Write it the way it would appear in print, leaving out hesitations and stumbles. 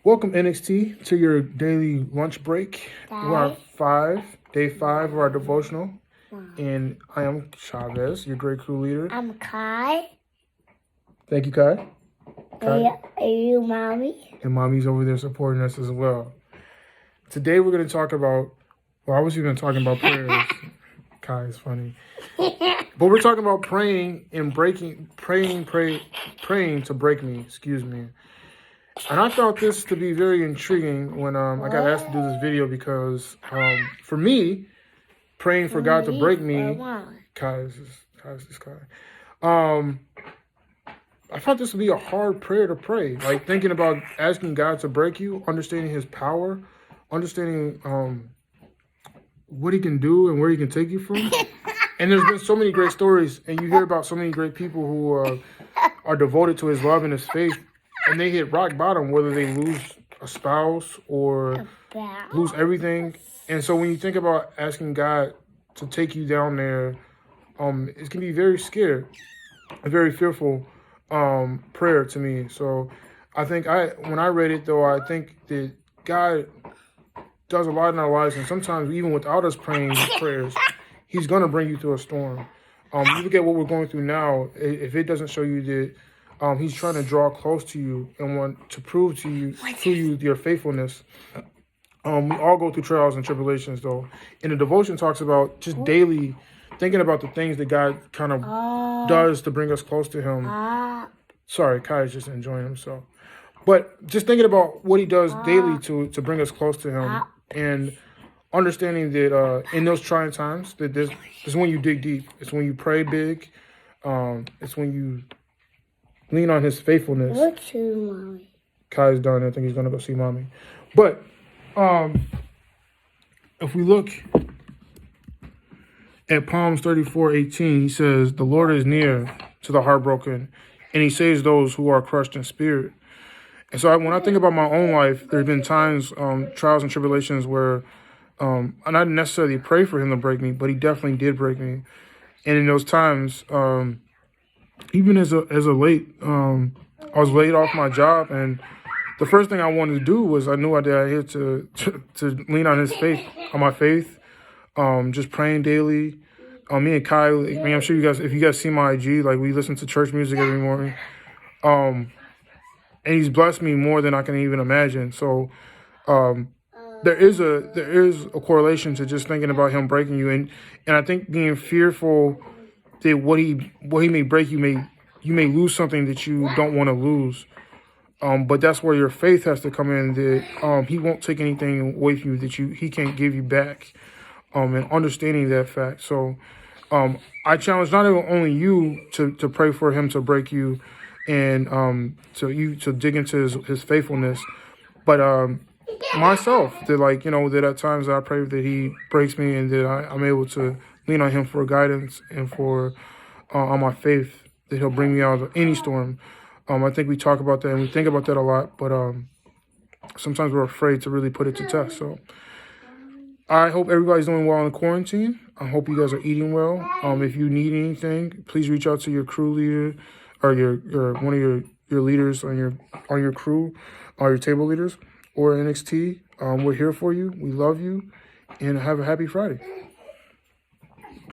Welcome NXT to your daily lunch break. We're on day 5 of our devotional. And I am Chavez, your great crew leader. I'm Kai. Thank you, Kai. Are you Mommy? And Mommy's over there supporting us as well. Today we're going to talk about, I was even talking about prayers. Kai is funny. But we're talking about praying and praying to break me, And I found this to be very intriguing when I got asked to do this video because for me, praying for God to break me, Kai. I found this to be a hard prayer to pray. Like thinking about asking God to break you, understanding His power, understanding what He can do and where He can take you from. And there's been so many great stories, and you hear about so many great people who are devoted to His love and His faith. And they hit rock bottom, whether they lose a spouse or lose everything. And so when you think about asking God to take you down there, it can be very scared, a very fearful prayer to me. So I think when I read it, though, I think that God does a lot in our lives. And sometimes even without us praying prayers, He's going to bring you through a storm. You look at what we're going through now. If it doesn't show you that He's trying to draw close to you and want to prove to you your faithfulness. We all go through trials and tribulations, though. And the devotion talks about just daily thinking about the things that God kind of does to bring us close to Him. Sorry, Kai is just enjoying himself. But just thinking about what He does daily to bring us close to Him. And understanding that in those trying times, that this is when you dig deep. It's when you pray big. It's when you lean on His faithfulness. What's your Mommy? Kai's done. I think he's going to go see Mommy. But if we look at Psalms 34:18, he says, "The Lord is near to the heartbroken, and He saves those who are crushed in spirit." And so when I think about my own life, there have been times, trials and tribulations where I didn't necessarily pray for Him to break me, but He definitely did break me. And in those times, even as a late, I was laid off my job, and the first thing I wanted to do was I knew I had to lean on my faith, just praying daily. Me and Kai, I'm sure you guys, if you guys see my IG, like we listen to church music every morning, and He's blessed me more than I can even imagine. So there is a correlation to just thinking about Him breaking you, and I think being fearful that what he may break you may lose something that you don't want to lose. But that's where your faith has to come in, that He won't take anything away from you that He can't give you back. And understanding that fact. So I challenge not only you to pray for Him to break you and to dig into his faithfulness, but myself, that at times I pray that He breaks me and that I'm able to lean on Him for guidance and for on my faith that He'll bring me out of any storm. I think we talk about that and we think about that a lot, but sometimes we're afraid to really put it to test. So I hope everybody's doing well in quarantine. I hope you guys are eating well. If you need anything, please reach out to your crew leader or your one of your leaders on your crew, or your table leaders or NXT. We're here for you. We love you, and have a happy Friday.